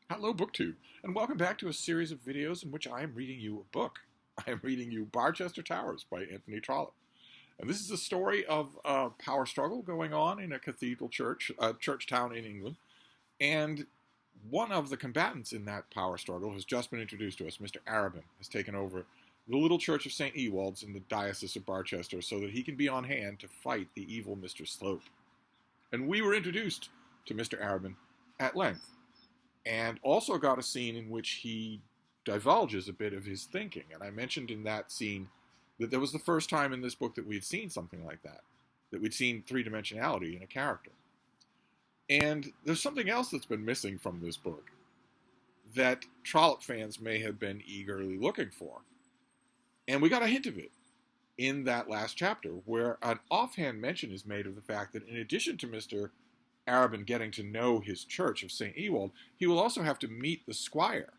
Hello, BookTube, and welcome back to a series of videos in which I am reading you a book. I am reading you Barchester Towers by Anthony Trollope. And this is a story of a power struggle going on in a cathedral church, a church town in England. And one of the combatants in that power struggle has just been introduced to us. Mr. Arabin has taken over the little church of St. Ewald's in the Diocese of Barchester so that he can be on hand to fight the evil Mr. Slope. And we were introduced to Mr. Arabin at length, and also got a scene in which he divulges a bit of his thinking. And I mentioned in that scene that there was the first time in this book that we'd seen something like that we'd seen three-dimensionality in a character. And there's something else that's been missing from this book that Trollope fans may have been eagerly looking for. And we got a hint of it in that last chapter, where an offhand mention is made of the fact that in addition to Mr. Arabin getting to know his church of St. Ewald, he will also have to meet the squire.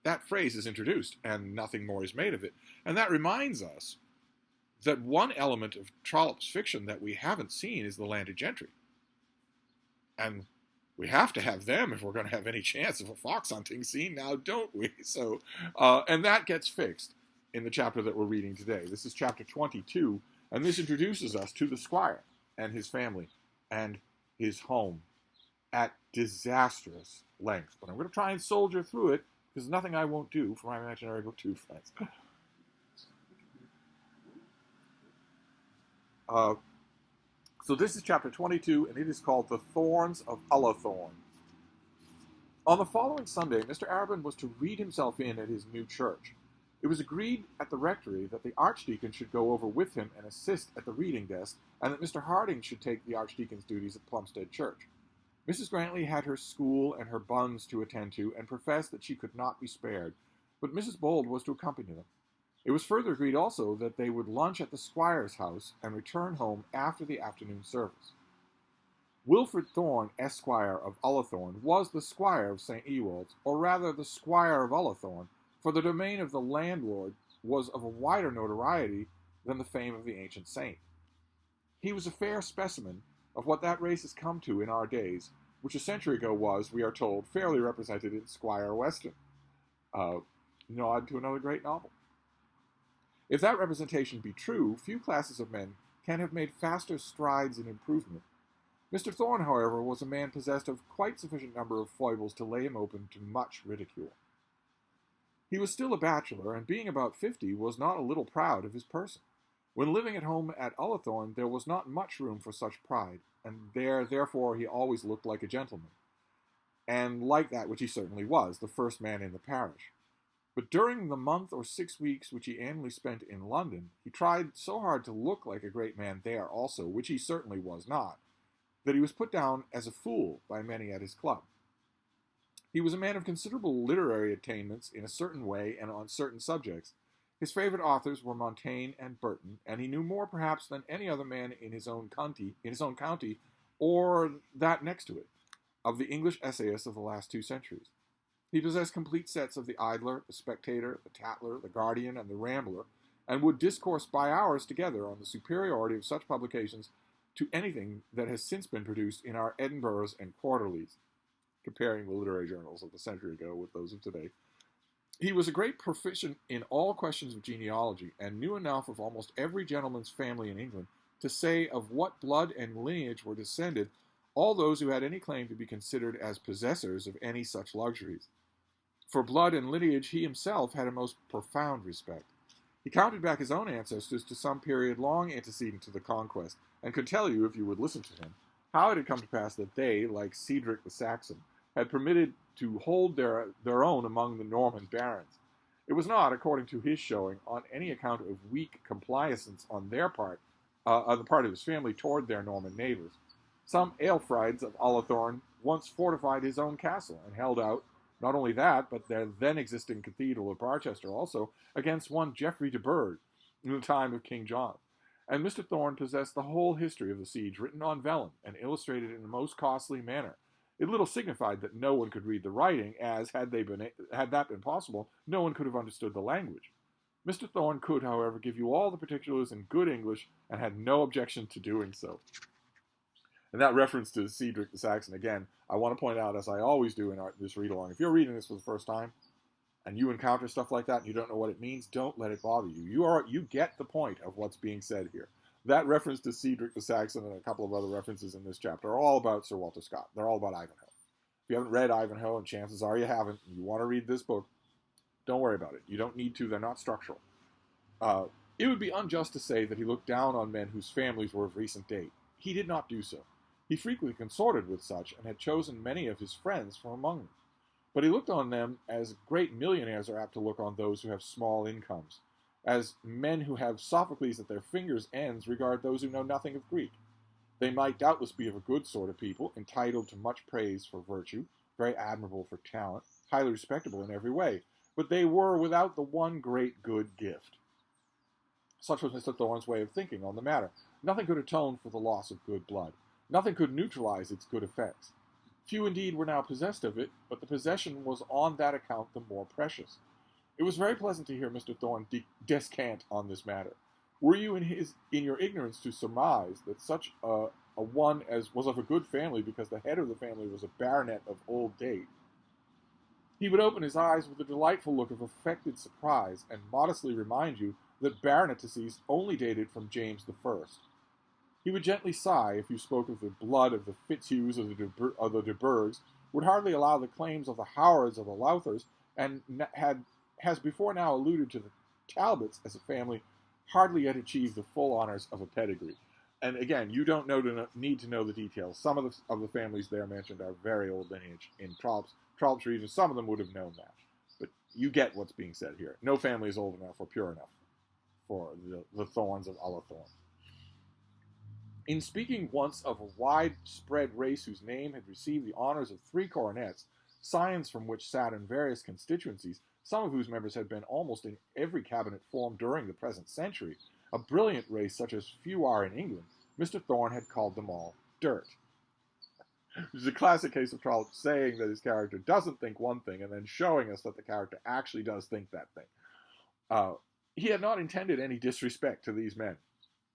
That phrase is introduced, and nothing more is made of it. And that reminds us that one element of Trollope's fiction that we haven't seen is the landed gentry. And we have to have them if we're going to have any chance of a fox hunting scene now, don't we? So, and that gets fixed in the chapter that we're reading today. This is chapter 22, and this introduces us to the squire and his family and his home at disastrous length. But I'm going to try and soldier through it, because there's nothing I won't do for my imaginary BookTube friends. So this is chapter 22, and it is called The Thorns of Ullathorne. On the following Sunday, Mr. Arabin was to read himself in at his new church. It was agreed at the rectory that the archdeacon should go over with him and assist at the reading desk, and that Mr. Harding should take the archdeacon's duties at Plumstead Church. Mrs. Grantley had her school and her buns to attend to, and professed that she could not be spared, but Mrs. Bold was to accompany them. It was further agreed also that they would lunch at the squire's house and return home after the afternoon service. Wilfred Thorne, Esquire of Ullathorne, was the squire of St. Ewald's, or rather the squire of Ullathorne, for the domain of the landlord was of a wider notoriety than the fame of the ancient saint. He was a fair specimen of what that race has come to in our days, which a century ago was, we are told, fairly represented in Squire Weston. Nod to another great novel. If that representation be true, few classes of men can have made faster strides in improvement. Mr. Thorne, however, was a man possessed of quite sufficient number of foibles to lay him open to much ridicule. He was still a bachelor, and being about 50, was not a little proud of his person. When living at home at Ullathorne, there was not much room for such pride, and therefore he always looked like a gentleman, and like that which he certainly was, the first man in the parish. But during the month or 6 weeks which he annually spent in London, he tried so hard to look like a great man there also, which he certainly was not, that he was put down as a fool by many at his club. He was a man of considerable literary attainments in a certain way and on certain subjects. His favorite authors were Montaigne and Burton, and he knew more perhaps than any other man in his own county, or that next to it, of the English essayists of the last 2 centuries. He possessed complete sets of the Idler, the Spectator, the Tatler, the Guardian, and the Rambler, and would discourse by hours together on the superiority of such publications to anything that has since been produced in our Edinburghs and Quarterlies, comparing the literary journals of a century ago with those of today. He was a great proficient in all questions of genealogy, and knew enough of almost every gentleman's family in England to say of what blood and lineage were descended all those who had any claim to be considered as possessors of any such luxuries. For blood and lineage he himself had a most profound respect. He counted back his own ancestors to some period long antecedent to the Conquest, and could tell you, if you would listen to him, how it had come to pass that they, like Cedric the Saxon, had permitted to hold their own among the Norman barons. It was not, according to his showing, on any account of weak complaisance on their part, on the part of his family toward their Norman neighbors. Some Aelfrieds of Ullathorne once fortified his own castle, and held out, not only that, but their then existing cathedral of Barchester also, against one Geoffrey de Burgh, in the time of King John. And Mr. Thorne possessed the whole history of the siege written on vellum, and illustrated in a most costly manner. It little signified that no one could read the writing, as, had that been possible, no one could have understood the language. Mr. Thorne could, however, give you all the particulars in good English, and had no objection to doing so. And that reference to Cedric the Saxon, again, I want to point out, as I always do in this read-along, if you're reading this for the first time, and you encounter stuff like that and you don't know what it means, don't let it bother you. You get the point of what's being said here. That reference to Cedric the Saxon and a couple of other references in this chapter are all about Sir Walter Scott. They're all about Ivanhoe. If you haven't read Ivanhoe, and chances are you haven't, and you want to read this book, don't worry about it. You don't need to. They're not structural. It would be unjust to say that he looked down on men whose families were of recent date. He did not do so. He frequently consorted with such, and had chosen many of his friends from among them. But he looked on them as great millionaires are apt to look on those who have small incomes, as men who have Sophocles at their fingers' ends regard those who know nothing of Greek. They might doubtless be of a good sort of people, entitled to much praise for virtue, very admirable for talent, highly respectable in every way, but they were without the one great good gift. Such was Mr. Thorne's way of thinking on the matter. Nothing could atone for the loss of good blood. Nothing could neutralize its good effects. Few indeed were now possessed of it, but the possession was on that account the more precious. It was very pleasant to hear Mr. Thorne descant on this matter. Were you in your ignorance to surmise that such a one as was of a good family because the head of the family was a baronet of old date, he would open his eyes with a delightful look of affected surprise and modestly remind you that baronetcies only dated from James I. He would gently sigh if you spoke of the blood of the Fitzhughs or the de Burghs, would hardly allow the claims of the Howards or the Lowthers, and has before now alluded to the Talbots as a family hardly yet achieved the full honors of a pedigree. And again, you don't need to know the details. Some of the families there mentioned are very old lineage in Trollop's region. Some of them would have known that. But you get what's being said here. No family is old enough or pure enough for the Thorns of Ullathorne. In speaking once of a widespread race whose name had received the honors of 3 coronets, scions from which sat in various constituencies, some of whose members had been almost in every cabinet formed during the present century, a brilliant race such as few are in England, Mr. Thorne had called them all dirt. Which is a classic case of Trollope saying that his character doesn't think one thing and then showing us that the character actually does think that thing. He had not intended any disrespect to these men.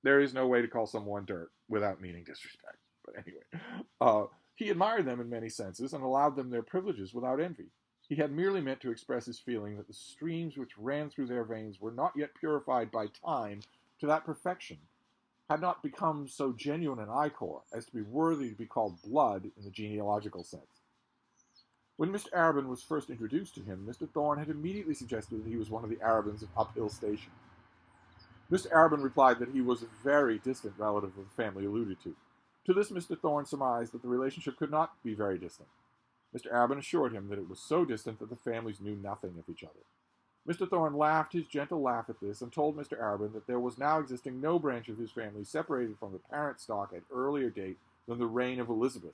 There is no way to call someone dirt without meaning disrespect. But anyway, he admired them in many senses and allowed them their privileges without envy. He had merely meant to express his feeling that the streams which ran through their veins were not yet purified by time to that perfection, had not become so genuine an ichor as to be worthy to be called blood in the genealogical sense. When Mr. Arabin was first introduced to him, Mr. Thorne had immediately suggested that he was one of the Arabins of Uphill Station. Mr. Arabin replied that he was a very distant relative of the family alluded to. To this Mr. Thorne surmised that the relationship could not be very distant. Mr. Arabin assured him that it was so distant that the families knew nothing of each other. Mr. Thorne laughed his gentle laugh at this, and told Mr. Arabin that there was now existing no branch of his family separated from the parent stock at earlier date than the reign of Elizabeth,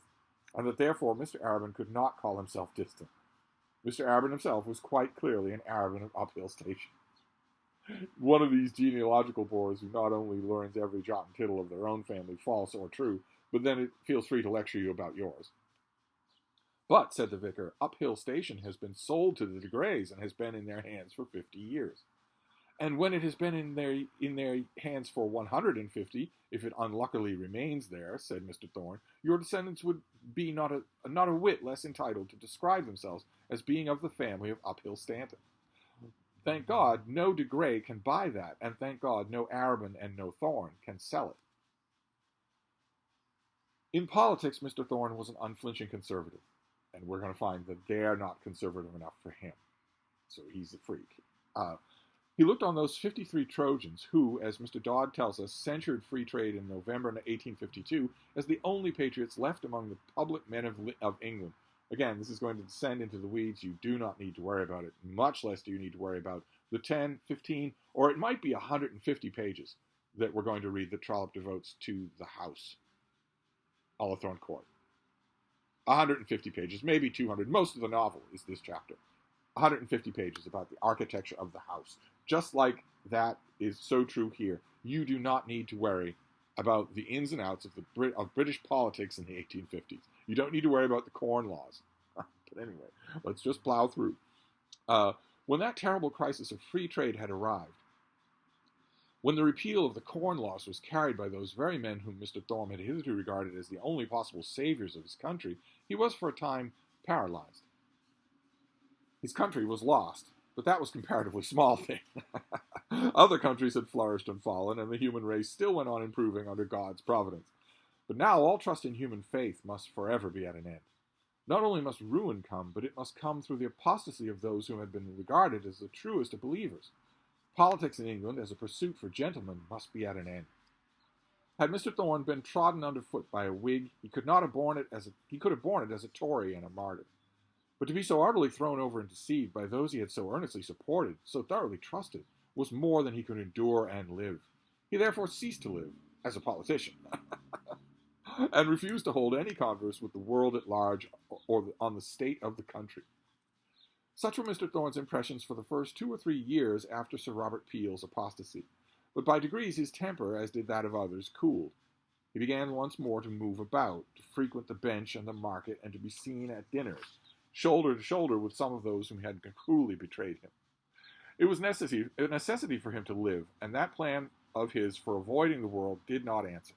and that therefore Mr. Arabin could not call himself distant. Mr. Arabin himself was quite clearly an Arabin of Uphill Station. One of these genealogical bores who not only learns every jot and tittle of their own family false or true, but then it feels free to lecture you about yours. But, said the vicar, Uphill Station has been sold to the de Greys and has been in their hands for 50 years. And when it has been in their hands for 150, if it unluckily remains there, said Mr. Thorne, your descendants would be not a whit less entitled to describe themselves as being of the family of Uphill Stanton. Thank God, no de Grey can buy that, and thank God, no Arabin and no Thorne can sell it. In politics, Mr. Thorne was an unflinching conservative, and we're going to find that they're not conservative enough for him. So he's a freak. He looked on those 53 Trojans who, as Mr. Dodd tells us, censured free trade in November 1852 as the only patriots left among the public men of England. Again, this is going to descend into the weeds. You do not need to worry about it. Much less do you need to worry about the 10, 15, or it might be 150 pages that we're going to read that Trollope devotes to the house, Ullathorne Court. 150 pages, maybe 200. Most of the novel is this chapter. 150 pages about the architecture of the house. Just like that is so true here, you do not need to worry about the ins and outs of British politics in the 1850s. You don't need to worry about the Corn Laws. But anyway, let's just plow through. When that terrible crisis of free trade had arrived, When the repeal of the Corn Laws was carried by those very men whom Mr. Thorne had hitherto regarded as the only possible saviors of his country, he was for a time paralyzed. His country was lost, but that was comparatively small thing. Other countries had flourished and fallen, and the human race still went on improving under God's providence. But now all trust in human faith must forever be at an end. Not only must ruin come, but it must come through the apostasy of those who had been regarded as the truest of believers. Politics in England, as a pursuit for gentlemen, must be at an end. Had Mr. Thorne been trodden underfoot by a Whig, he could have borne it as a Tory and a martyr. But to be so utterly thrown over and deceived by those he had so earnestly supported, so thoroughly trusted, was more than he could endure and live. He therefore ceased to live as a politician, and refused to hold any converse with the world at large or on the state of the country. Such were Mr. Thorne's impressions for the first 2 or 3 years after Sir Robert Peel's apostasy, but by degrees his temper, as did that of others, cooled. He began once more to move about, to frequent the bench and the market, and to be seen at dinners, shoulder to shoulder with some of those whom had cruelly betrayed him. It was a necessity for him to live, and that plan of his for avoiding the world did not answer.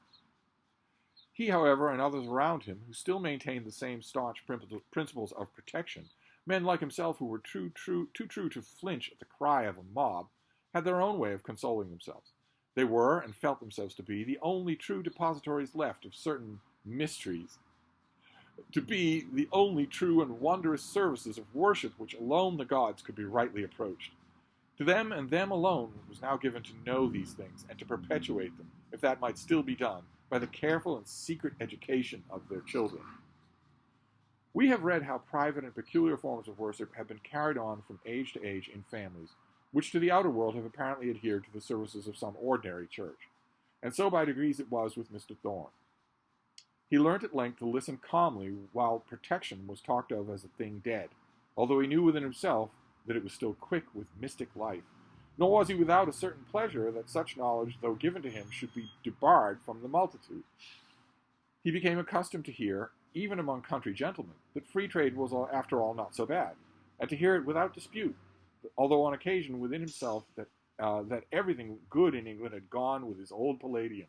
He, however, and others around him, who still maintained the same staunch principles of protection, men like himself who were too true to flinch at the cry of a mob, had their own way of consoling themselves. They were, and felt themselves to be, the only true depositories left of certain mysteries, to be the only true and wondrous services of worship which alone the gods could be rightly approached. To them and them alone it was now given to know these things, and to perpetuate them, if that might still be done, by the careful and secret education of their children. We have read how private and peculiar forms of worship have been carried on from age to age in families, which to the outer world have apparently adhered to the services of some ordinary church. And so by degrees it was with Mr. Thorne. He learnt at length to listen calmly while protection was talked of as a thing dead, although he knew within himself that it was still quick with mystic life. Nor was he without a certain pleasure that such knowledge, though given to him, should be debarred from the multitude. He became accustomed to hear, even among country gentlemen, that free trade was after all not so bad, and to hear it without dispute, although on occasion within himself that everything good in England had gone with his old Palladium.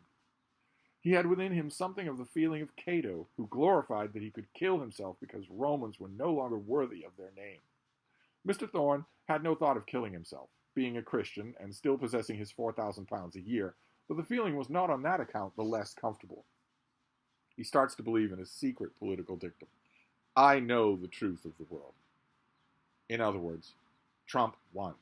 He had within him something of the feeling of Cato, who glorified that he could kill himself because Romans were no longer worthy of their name. Mr. Thorne had no thought of killing himself, being a Christian and still possessing his £4,000 a year, but the feeling was not on that account the less comfortable. He starts to believe in a secret political dictum. I know the truth of the world. In other words, Trump won.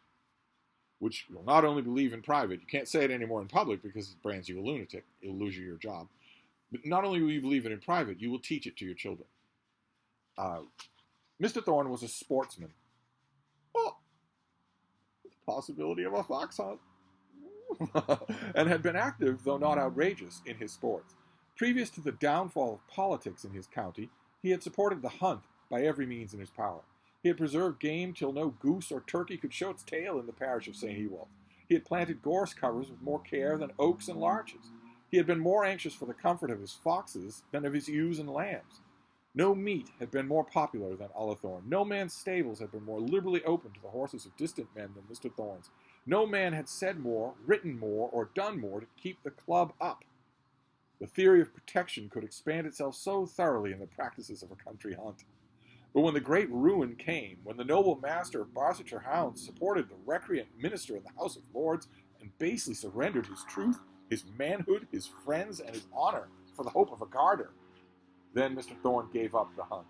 Which you'll not only believe in private, you can't say it anymore in public because it brands you a lunatic, it'll lose you your job, but not only will you believe it in private, you will teach it to your children. Mr. Thorne was a sportsman. Oh, the possibility of a fox hunt. And had been active, though not outrageous, in his sports. Previous to the downfall of politics in his county, he had supported the hunt by every means in his power. He had preserved game till no goose or turkey could show its tail in the parish of St. Ewolds. He had planted gorse covers with more care than oaks and larches. He had been more anxious for the comfort of his foxes than of his ewes and lambs. No meet had been more popular than Ullathorne. No man's stables had been more liberally open to the horses of distant men than Mr. Thorne's. No man had said more, written more, or done more to keep the club up. The theory of protection could expand itself so thoroughly in the practices of a country hunt. But when the great ruin came, when the noble master of Barsetshire hounds supported the recreant minister in the House of Lords, and basely surrendered his truth, his manhood, his friends, and his honor for the hope of a garter, then Mr. Thorne gave up the hunt.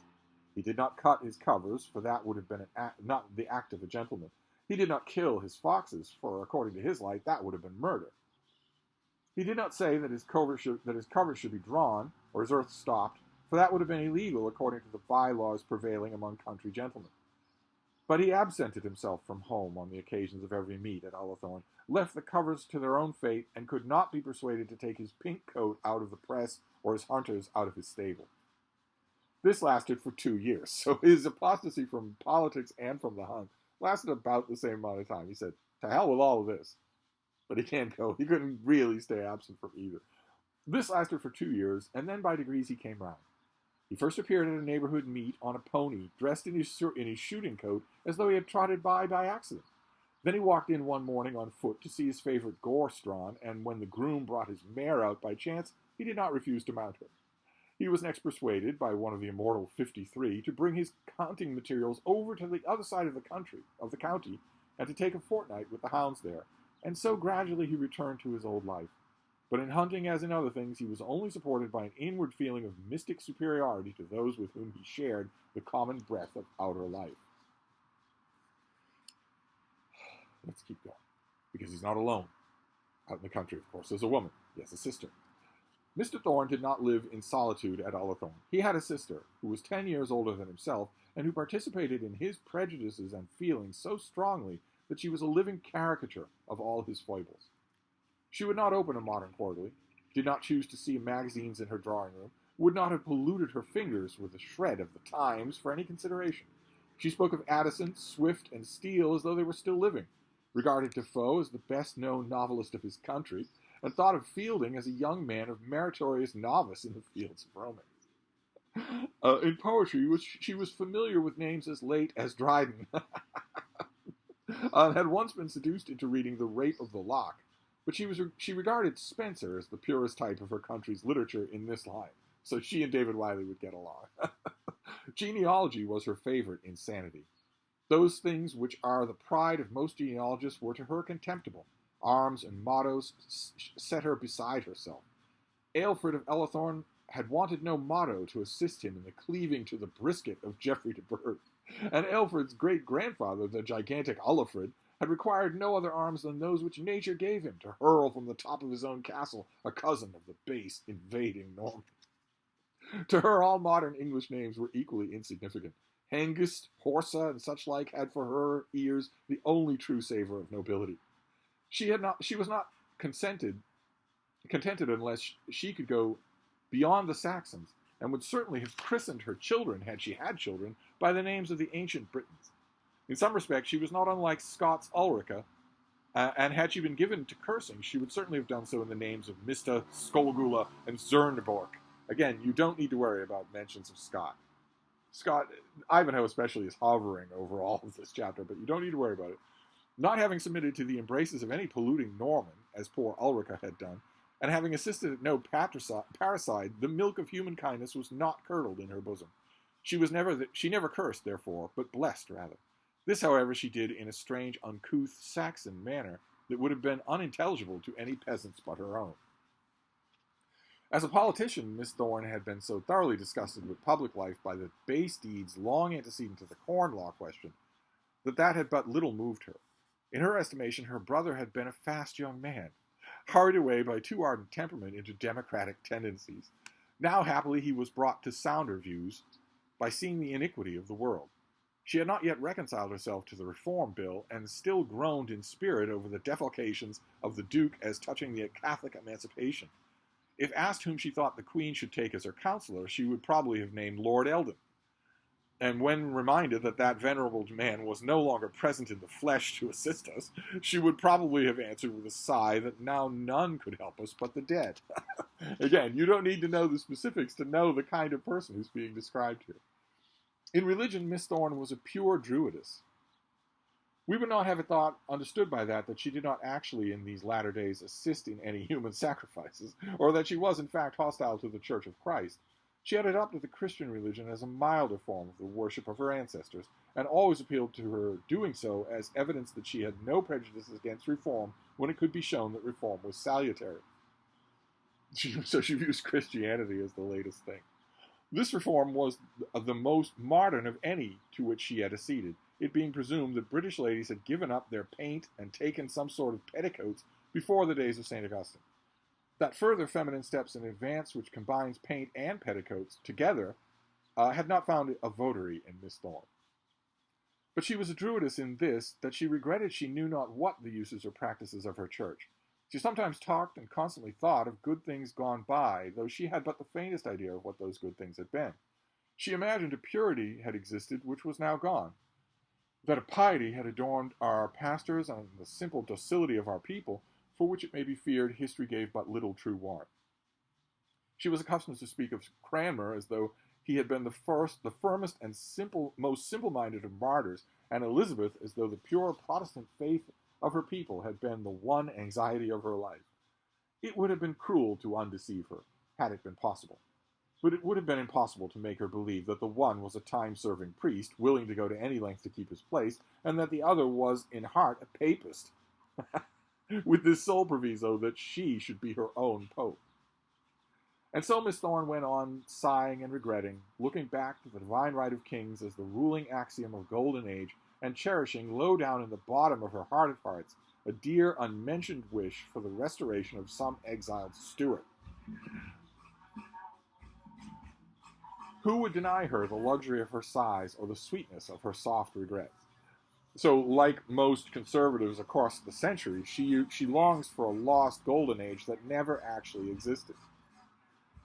He did not cut his covers, for that would have been not the act of a gentleman. He did not kill his foxes, for according to his light, that would have been murder. He did not say that his covers should be drawn, or his earth stopped, for that would have been illegal according to the bylaws prevailing among country gentlemen. But he absented himself from home on the occasions of every meet at Ullathorne, left the covers to their own fate, and could not be persuaded to take his pink coat out of the press or his hunters out of his stable. This lasted for 2 years, so his apostasy from politics and from the hunt lasted about the same amount of time. He said, to hell with all of this. But he can't go. He couldn't really stay absent from either. This lasted for 2 years, and then by degrees he came round. He first appeared at a neighborhood meet on a pony, dressed in his shooting coat as though he had trotted by accident. Then he walked in one morning on foot to see his favorite gorse drawn, and when the groom brought his mare out by chance, he did not refuse to mount her. He was next persuaded by one of the immortal 53 to bring his hunting materials over to the other side of the county, and to take a fortnight with the hounds there, and so gradually he returned to his old life. But in hunting, as in other things, he was only supported by an inward feeling of mystic superiority to those with whom he shared the common breath of outer life. Let's keep going, because he's not alone. Out in the country, of course, there's a woman. He has a sister. Mr. Thorne did not live in solitude at Ullathorne. He had a sister who was 10 years older than himself, and who participated in his prejudices and feelings so strongly that she was a living caricature of all his foibles. She would not open a modern quarterly, did not choose to see magazines in her drawing room, would not have polluted her fingers with a shred of the Times for any consideration. She spoke of Addison, Swift, and Steele as though they were still living, regarded Defoe as the best-known novelist of his country, and thought of Fielding as a young man of meritorious novice in the fields of romance. In poetry, she was familiar with names as late as Dryden, and had once been seduced into reading The Rape of the Lock, but she regarded Spenser as the purest type of her country's literature in this line, so she and David Wiley would get along. Genealogy was her favorite insanity. Those things which are the pride of most genealogists were to her contemptible. Arms and mottos set her beside herself. Aelfred of Ullathorne had wanted no motto to assist him in the cleaving to the brisket of Geoffrey de Burgh, and Aelfred's great-grandfather, the gigantic Ullafred, had required no other arms than those which nature gave him to hurl from the top of his own castle a cousin of the base invading Norman. To her, all modern English names were equally insignificant. Hengist, Horsa, and such like had for her ears the only true savor of nobility. She was not contented unless she could go beyond the Saxons, and would certainly have christened her children, had she had children, by the names of the ancient Britons. In some respects, she was not unlike Scott's Ulrica, and had she been given to cursing, she would certainly have done so in the names of Mista, Skolgula, and Zernborg. Again, you don't need to worry about mentions of Scott. Ivanhoe especially, is hovering over all of this chapter, but you don't need to worry about it. Not having submitted to the embraces of any polluting Norman, as poor Ulrica had done, and having assisted at no parricide, the milk of human kindness was not curdled in her bosom. She never cursed, therefore, but blessed rather. This, however, she did in a strange, uncouth Saxon manner that would have been unintelligible to any peasants but her own. As a politician, Miss Thorne had been so thoroughly disgusted with public life by the base deeds long antecedent to the Corn Law question that had but little moved her. In her estimation, her brother had been a fast young man, hurried away by too ardent temperament into democratic tendencies. Now, happily, he was brought to sounder views by seeing the iniquity of the world. She had not yet reconciled herself to the Reform Bill, and still groaned in spirit over the defalcations of the Duke as touching the Catholic emancipation. If asked whom she thought the Queen should take as her counsellor, she would probably have named Lord Eldon. And when reminded that that venerable man was no longer present in the flesh to assist us, she would probably have answered with a sigh that now none could help us but the dead. Again, you don't need to know the specifics to know the kind of person who's being described here. In religion, Miss Thorne was a pure Druidess. We would not have it understood by that she did not actually in these latter days assist in any human sacrifices, or that she was in fact hostile to the Church of Christ. She had adopted the Christian religion as a milder form of the worship of her ancestors, and always appealed to her doing so as evidence that she had no prejudices against reform when it could be shown that reform was salutary. So she views Christianity as the latest thing. This reform was the most modern of any to which she had acceded, it being presumed that British ladies had given up their paint and taken some sort of petticoats before the days of St. Augustine. That further feminine steps in advance which combines paint and petticoats together had not found a votary in Miss Thorne. But she was a Druidess in this, that she regretted she knew not what the uses or practices of her church. She sometimes talked and constantly thought of good things gone by, though she had but the faintest idea of what those good things had been. She imagined a purity had existed which was now gone, that a piety had adorned our pastors and the simple docility of our people, for which it may be feared history gave but little true warrant. She was accustomed to speak of Cranmer as though He had been the firmest and most simple-minded of martyrs, and Elizabeth, as though the pure Protestant faith of her people had been the one anxiety of her life. It would have been cruel to undeceive her, had it been possible. But it would have been impossible to make her believe that the one was a time-serving priest, willing to go to any length to keep his place, and that the other was, in heart, a papist, with this sole proviso that she should be her own pope. And so Miss Thorne went on, sighing and regretting, looking back to the divine right of kings as the ruling axiom of golden age, and cherishing low down in the bottom of her heart of hearts a dear unmentioned wish for the restoration of some exiled Stuart. Who would deny her the luxury of her sighs or the sweetness of her soft regrets? So, like most conservatives across the centuries, she longs for a lost golden age that never actually existed.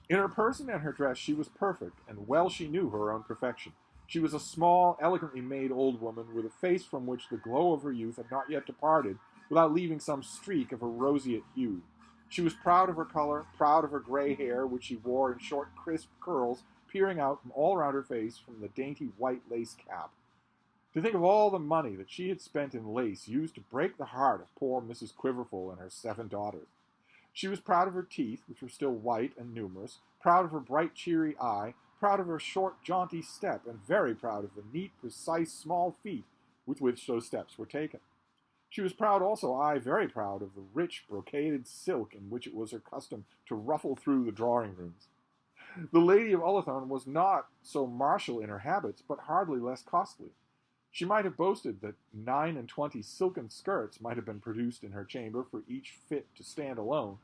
In her person and her dress she was perfect, and well she knew her own perfection. She was a small, elegantly made old woman with a face from which the glow of her youth had not yet departed, without leaving some streak of a roseate hue. She was proud of her color, proud of her gray hair, which she wore in short, crisp curls, peering out from all around her face from the dainty white lace cap. To think of all the money that she had spent in lace used to break the heart of poor Mrs. Quiverful and her 7 daughters. She was proud of her teeth, which were still white and numerous, proud of her bright, cheery eye, proud of her short, jaunty step, and very proud of the neat, precise, small feet with which those steps were taken. She was proud also, very proud, of the rich, brocaded silk in which it was her custom to ruffle through the drawing-rooms. The Lady of Ullathorne was not so martial in her habits, but hardly less costly. She might have boasted that 29 silken skirts might have been produced in her chamber for each fit to stand alone.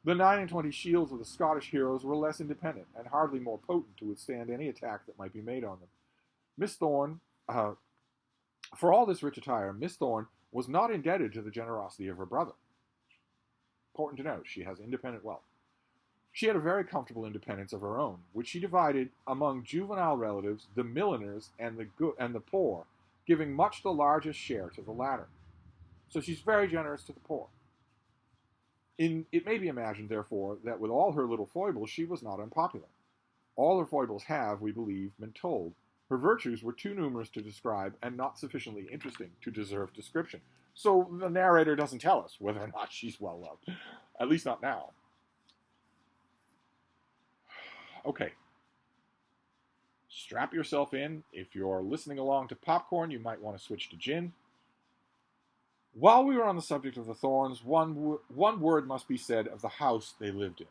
The 29 shields of the Scottish heroes were less independent, and hardly more potent to withstand any attack that might be made on them. Miss Thorne, for all this rich attire, Miss Thorne was not indebted to the generosity of her brother. Important to note, she has independent wealth. She had a very comfortable independence of her own, which she divided among juvenile relatives, the milliners, and the poor, giving much the largest share to the latter. So she's very generous to the poor. It may be imagined, therefore, that with all her little foibles, she was not unpopular. All her foibles have, we believe, been told. Her virtues were too numerous to describe and not sufficiently interesting to deserve description. So the narrator doesn't tell us whether or not she's well loved, at least not now. Okay. Strap yourself in. If you're listening along to popcorn, you might want to switch to gin. While we were on the subject of the Thornes, one word must be said of the house they lived in.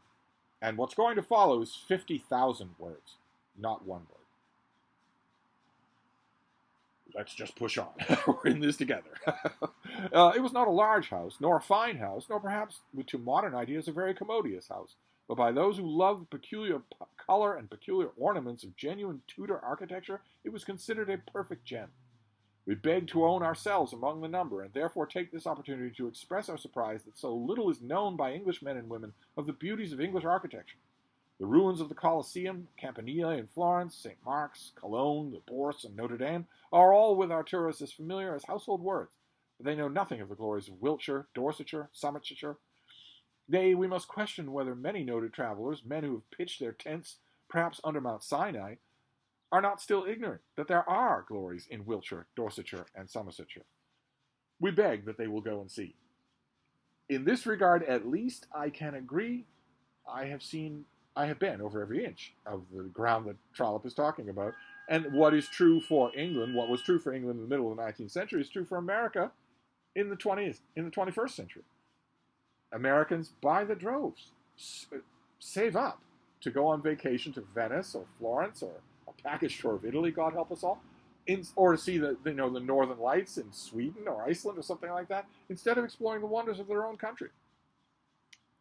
And what's going to follow is 50,000 words, not one word. Let's just push on. We're in this together. It was not a large house, nor a fine house, nor perhaps, to modern ideas, a very commodious house. But by those who loved the peculiar color and peculiar ornaments of genuine Tudor architecture, it was considered a perfect gem. We beg to own ourselves among the number, and therefore take this opportunity to express our surprise that so little is known by English men and women of the beauties of English architecture. The ruins of the Colosseum, Campanile in Florence, St. Mark's, Cologne, the Bourse, and Notre Dame are all with our tourists as familiar as household words, but they know nothing of the glories of Wiltshire, Dorsetshire, Somersetshire. Nay, we must question whether many noted travelers, men who have pitched their tents, perhaps under Mount Sinai, are not still ignorant that there are glories in Wiltshire, Dorsetshire, and Somersetshire. We beg that they will go and see. In this regard, at least, I can agree. I have been over every inch of the ground that Trollope is talking about, and what is true for England, what was true for England in the middle of the 19th century, is true for America in the 21st century. Americans, by the droves, save up to go on vacation to Venice or Florence or a package tour of Italy, God help us all, or to see the Northern Lights in Sweden or Iceland or something like that, instead of exploring the wonders of their own country.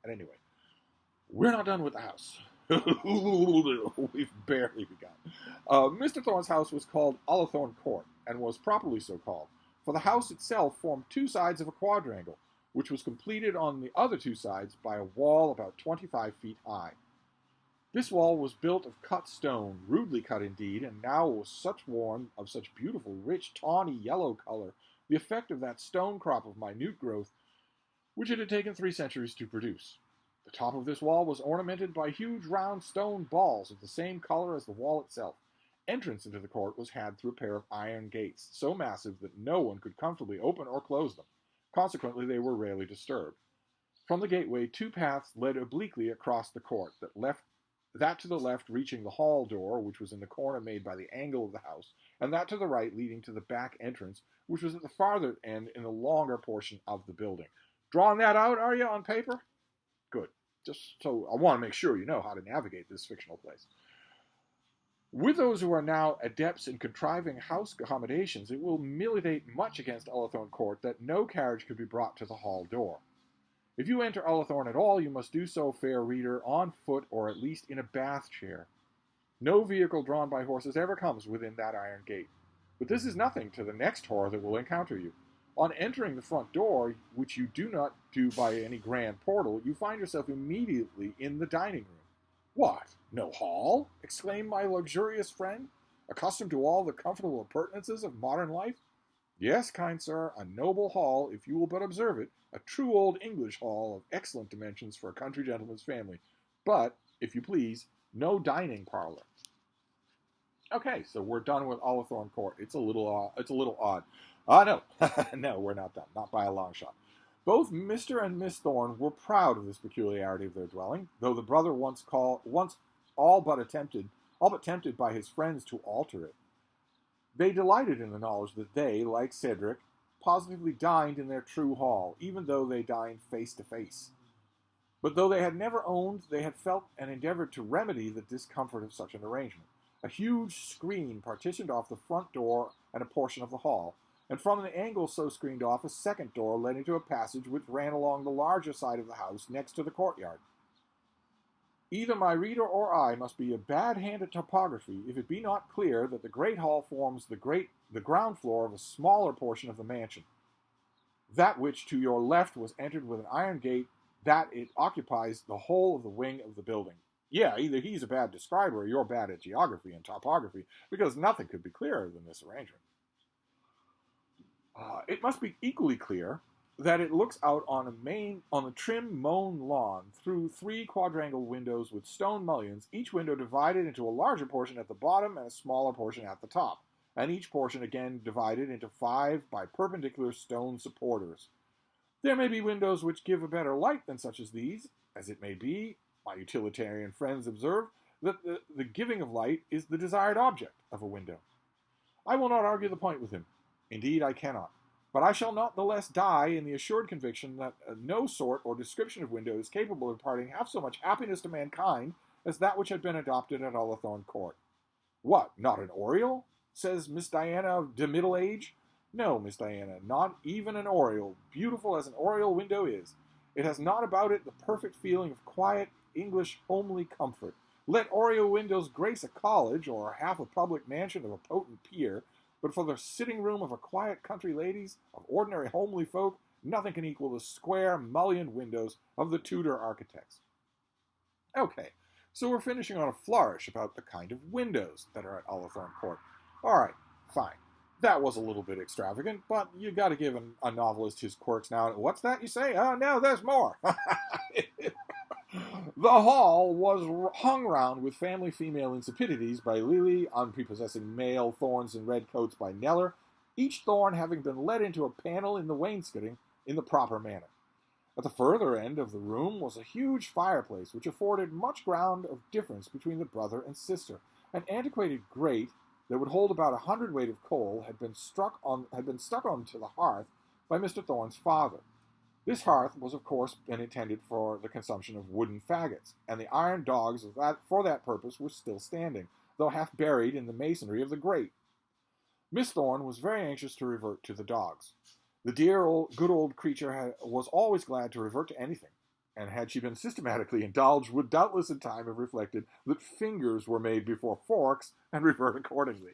And anyway, we're not done with the house. We've barely begun. Mr. Thorne's house was called Ullathorne Court, and was properly so called, for the house itself formed 2 sides of a quadrangle, which was completed on the other 2 sides by a wall about 25 feet high. This wall was built of cut stone, rudely cut indeed, and now was of such beautiful, rich, tawny yellow color, the effect of that stone crop of minute growth, which it had taken 3 centuries to produce. The top of this wall was ornamented by huge round stone balls of the same color as the wall itself. Entrance into the court was had through a pair of iron gates, so massive that no one could comfortably open or close them. Consequently, they were rarely disturbed. From the gateway, two paths led obliquely across the court, that to the left reaching the hall door, which was in the corner made by the angle of the house, and that to the right leading to the back entrance, which was at the farther end in the longer portion of the building. Drawing that out, are you, on paper? Good. Just so I want to make sure you know how to navigate this fictional place. With those who are now adepts in contriving house accommodations, it will militate much against Ullathorne Court that no carriage could be brought to the hall door. If you enter Ullathorne at all, you must do so, fair reader, on foot or at least in a bath chair. No vehicle drawn by horses ever comes within that iron gate. But this is nothing to the next horror that will encounter you. On entering the front door, which you do not do by any grand portal, you find yourself immediately in the dining room. What? No hall? Exclaimed my luxurious friend, accustomed to all the comfortable appurtenances of modern life. Yes, kind sir, a noble hall, if you will but observe it, a true old English hall of excellent dimensions for a country gentleman's family. But, if you please, no dining parlor. Okay, so we're done with Ullathorne Court. It's a little odd. No, no, we're not done. Not by a long shot. Both Mr. and Miss Thorne were proud of this peculiarity of their dwelling, though the brother once all but tempted by his friends to alter it. They delighted in the knowledge that they, like Cedric, positively dined in their true hall, even though they dined face to face. But though they had never owned, they had felt and endeavored to remedy the discomfort of such an arrangement. A huge screen partitioned off the front door and a portion of the hall, and from an angle so screened off, a second door led into a passage which ran along the larger side of the house next to the courtyard. Either my reader or I must be a bad hand at topography if it be not clear that the great hall forms the ground floor of a smaller portion of the mansion. That which to your left was entered with an iron gate, that it occupies the whole of the wing of the building. Yeah, either he's a bad describer or you're bad at geography and topography, because nothing could be clearer than this arrangement. It must be equally clear that it looks out on the trim mown lawn through 3 quadrangle windows with stone mullions, each window divided into a larger portion at the bottom and a smaller portion at the top, and each portion again divided into 5 by perpendicular stone supporters. There may be windows which give a better light than such as these, as it may be, my utilitarian friends observe, that the giving of light is the desired object of a window. I will not argue the point with him. Indeed, I cannot. But I shall not the less die in the assured conviction that no sort or description of window is capable of imparting half so much happiness to mankind as that which had been adopted at Ullathorne Court. What, not an oriel? Says Miss Diana of de middle age. No, Miss Diana, not even an oriel, beautiful as an oriel window is. It has not about it the perfect feeling of quiet, English, homely comfort. Let oriel windows grace a college or half a public mansion of a potent peer, but for the sitting room of a quiet country ladies, of ordinary homely folk, nothing can equal the square, mullioned windows of the Tudor architects. Okay, so we're finishing on a flourish about the kind of windows that are at Ullathorne Court. All right, fine. That was a little bit extravagant, but you got to give a novelist his quirks now. What's that you say? Oh, no, there's more. The hall was hung round with family female insipidities by Lily, unprepossessing male thorns and red coats by Kneller, each thorn having been let into a panel in the wainscoting in the proper manner. At the further end of the room was a huge fireplace, which afforded much ground of difference between the brother and sister. An antiquated grate that would hold about 100 weight of coal had been stuck onto the hearth by Mr. Thorne's father. This hearth was, of course, been intended for the consumption of wooden faggots, and the iron dogs for that purpose were still standing, though half buried in the masonry of the grate. Miss Thorne was very anxious to revert to the dogs. The good old creature was always glad to revert to anything, and had she been systematically indulged, would doubtless in time have reflected that fingers were made before forks, and revert accordingly.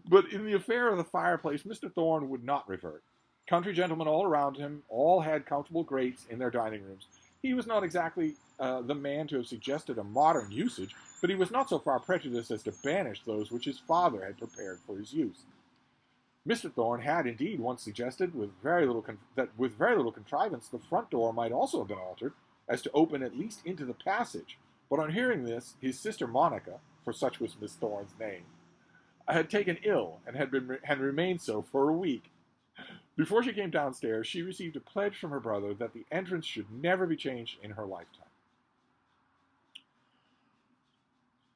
But in the affair of the fireplace, Mr. Thorne would not revert. Country gentlemen all around him all had comfortable grates in their dining rooms. He was not exactly the man to have suggested a modern usage, but he was not so far prejudiced as to banish those which his father had prepared for his use. Mr. Thorne had indeed once suggested, that with very little contrivance, the front door might also have been altered, as to open at least into the passage, but on hearing this, his sister Monica, for such was Miss Thorne's name, had taken ill and had remained so for a week. Before she came downstairs, she received a pledge from her brother that the entrance should never be changed in her lifetime.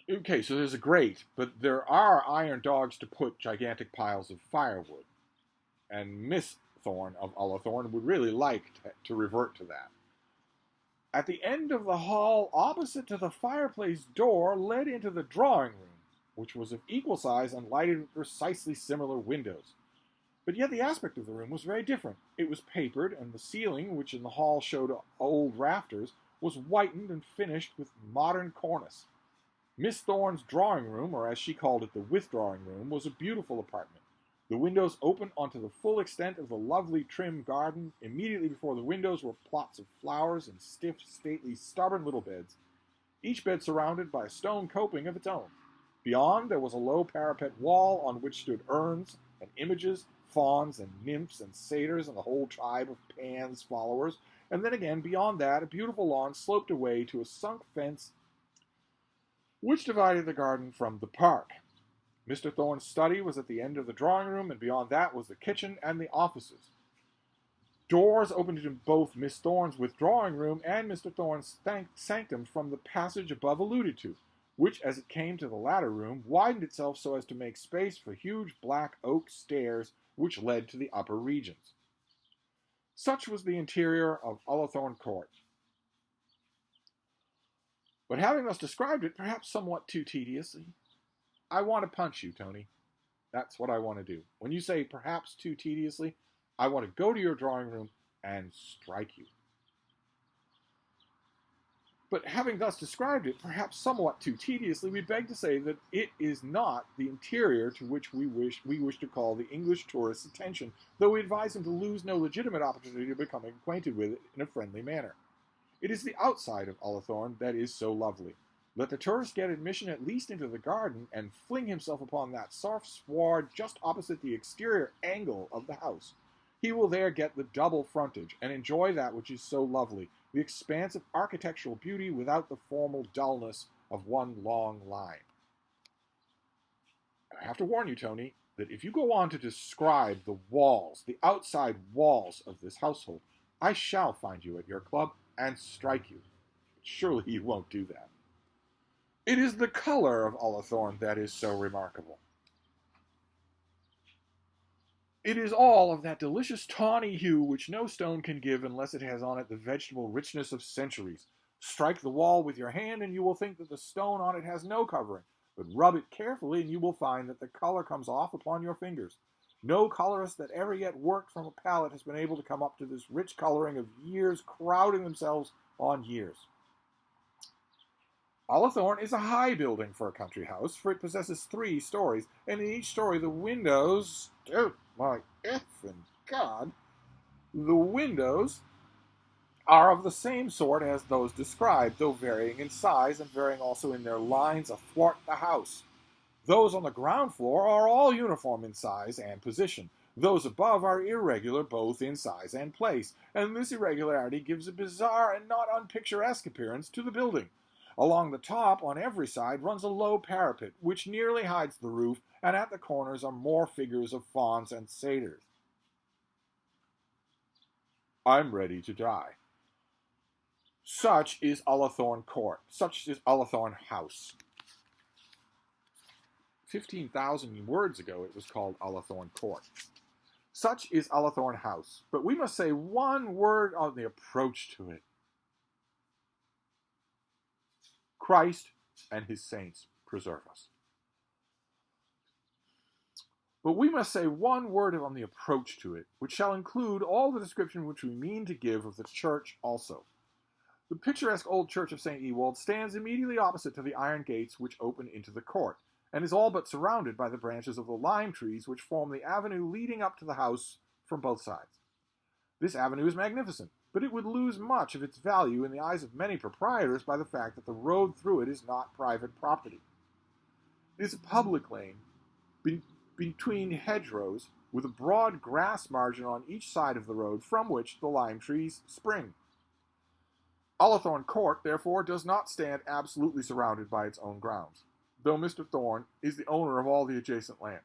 Okay, so there's a grate, but there are iron dogs to put gigantic piles of firewood. And Miss Thorne of Ullathorne would really like to revert to that. At the end of the hall, opposite to the fireplace door, led into the drawing room, which was of equal size and lighted with precisely similar windows. But yet the aspect of the room was very different. It was papered, and the ceiling, which in the hall showed old rafters, was whitened and finished with modern cornice. Miss Thorne's drawing room, or as she called it, the withdrawing room, was a beautiful apartment. The windows opened onto the full extent of the lovely trim garden. Immediately before the windows were plots of flowers and stiff, stately, stubborn little beds, each bed surrounded by a stone coping of its own. Beyond, there was a low parapet wall on which stood urns and images, fauns and nymphs and satyrs and the whole tribe of Pan's followers, and then again, beyond that, a beautiful lawn sloped away to a sunk fence which divided the garden from the park. Mr. Thorne's study was at the end of the drawing room, and beyond that was the kitchen and the offices. Doors opened into both Miss Thorne's withdrawing room and Mr. Thorne's sanctum from the passage above alluded to, which, as it came to the latter room, widened itself so as to make space for huge black oak stairs which led to the upper regions. Such was the interior of Ullathorne Court. But having thus described it, perhaps somewhat too tediously, I want to punch you, Tony. That's what I want to do. When you say perhaps too tediously, I want to go to your drawing room and strike you. But having thus described it, perhaps somewhat too tediously, we beg to say that it is not the interior to which we wish to call the English tourist's attention, though we advise him to lose no legitimate opportunity of becoming acquainted with it in a friendly manner. It is the outside of Ullathorne that is so lovely. Let the tourist get admission at least into the garden and fling himself upon that soft sward just opposite the exterior angle of the house. He will there get the double frontage and enjoy that which is so lovely, the expansive architectural beauty without the formal dullness of one long line. I have to warn you, Tony, that if you go on to describe the walls, the outside walls of this household, I shall find you at your club and strike you. Surely you won't do that. It is the color of Ullathorne that is so remarkable. It is all of that delicious tawny hue which no stone can give unless it has on it the vegetable richness of centuries. Strike the wall with your hand and you will think that the stone on it has no covering, but rub it carefully and you will find that the color comes off upon your fingers. No colorist that ever yet worked from a palette has been able to come up to this rich coloring of years crowding themselves on years. Ullathorne is a high building for a country house, for it possesses 3 stories, and in each story the windows, oh my effing God, the windows are of the same sort as those described, though varying in size and varying also in their lines athwart the house. Those on the ground floor are all uniform in size and position. Those above are irregular both in size and place, and this irregularity gives a bizarre and not unpicturesque appearance to the building. Along the top, on every side, runs a low parapet, which nearly hides the roof, and at the corners are more figures of fauns and satyrs. I'm ready to die. Such is Ullathorne Court. Such is Ullathorne House. 15,000 words ago, it was called Ullathorne Court. Such is Ullathorne House. But we must say one word on the approach to it. Christ and his saints preserve us. But we must say one word on the approach to it, which shall include all the description which we mean to give of the church also. The picturesque old church of St. Ewald stands immediately opposite to the iron gates which open into the court, and is all but surrounded by the branches of the lime trees which form the avenue leading up to the house from both sides. This avenue is magnificent, but it would lose much of its value in the eyes of many proprietors by the fact that the road through it is not private property. It is a public lane between hedgerows with a broad grass margin on each side of the road from which the lime trees spring. Ullathorne Court, therefore, does not stand absolutely surrounded by its own grounds, though Mr. Thorn is the owner of all the adjacent land.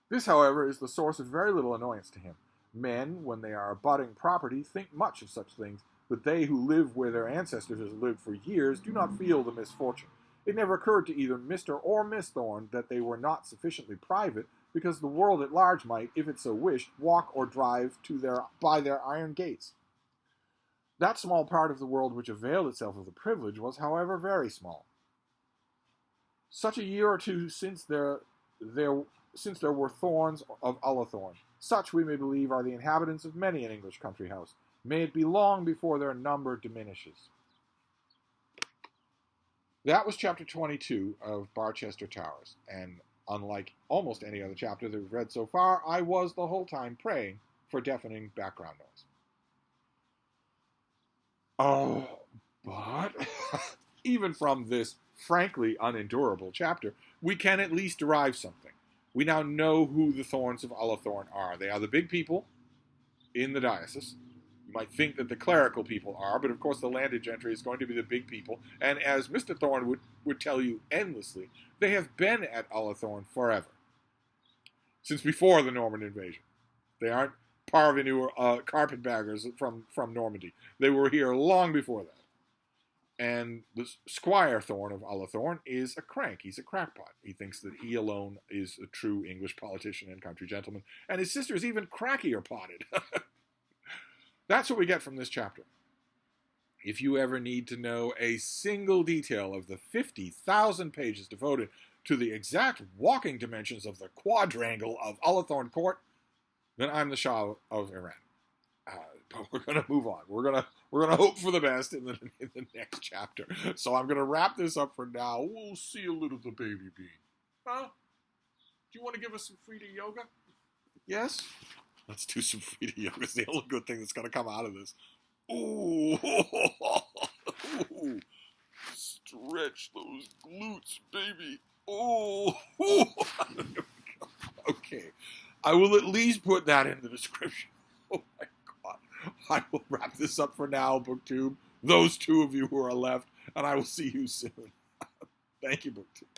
This, however, is the source of very little annoyance to him. Men, when they are abutting property, think much of such things, but they who live where their ancestors have lived for years do not feel the misfortune. It never occurred to either Mr. or Miss Thorn that they were not sufficiently private, because the world at large might, if it so wished, walk or drive by their iron gates. That small part of the world which availed itself of the privilege was, however, very small. Such a year or two since there were Thorns of Ullathorne. Such, we may believe, are the inhabitants of many an English country house. May it be long before their number diminishes. That was chapter 22 of Barchester Towers, and unlike almost any other chapter that we've read so far, I was the whole time praying for deafening background noise. Oh, but even from this frankly unendurable chapter, we can at least derive something. We now know who the Thorns of Ullathorne are. They are the big people in the diocese. You might think that the clerical people are, but of course the landed gentry is going to be the big people. And as Mr. Thorn would tell you endlessly, they have been at Ullathorne forever. Since before the Norman invasion. They aren't parvenu carpetbaggers from Normandy. They were here long before that. And the Squire Thorn of Ullathorne is a crank. He's a crackpot. He thinks that he alone is a true English politician and country gentleman. And his sister is even crackier potted. That's what we get from this chapter. If you ever need to know a single detail of the 50,000 pages devoted to the exact walking dimensions of the quadrangle of Ullathorne Court, then I'm the Shah of Iran. But we're going to move on. We're gonna hope for the best in the next chapter. So I'm going to wrap this up for now. We'll see a little the baby bean. Huh? Do you want to give us some Frida yoga? Yes? Let's do some Frida yoga. It's the only good thing that's going to come out of this. Ooh. Stretch those glutes, baby. Oh. Okay. I will at least put that in the description. Oh my God. I will wrap this up for now, BookTube. Those two of you who are left, and I will see you soon. Thank you, BookTube.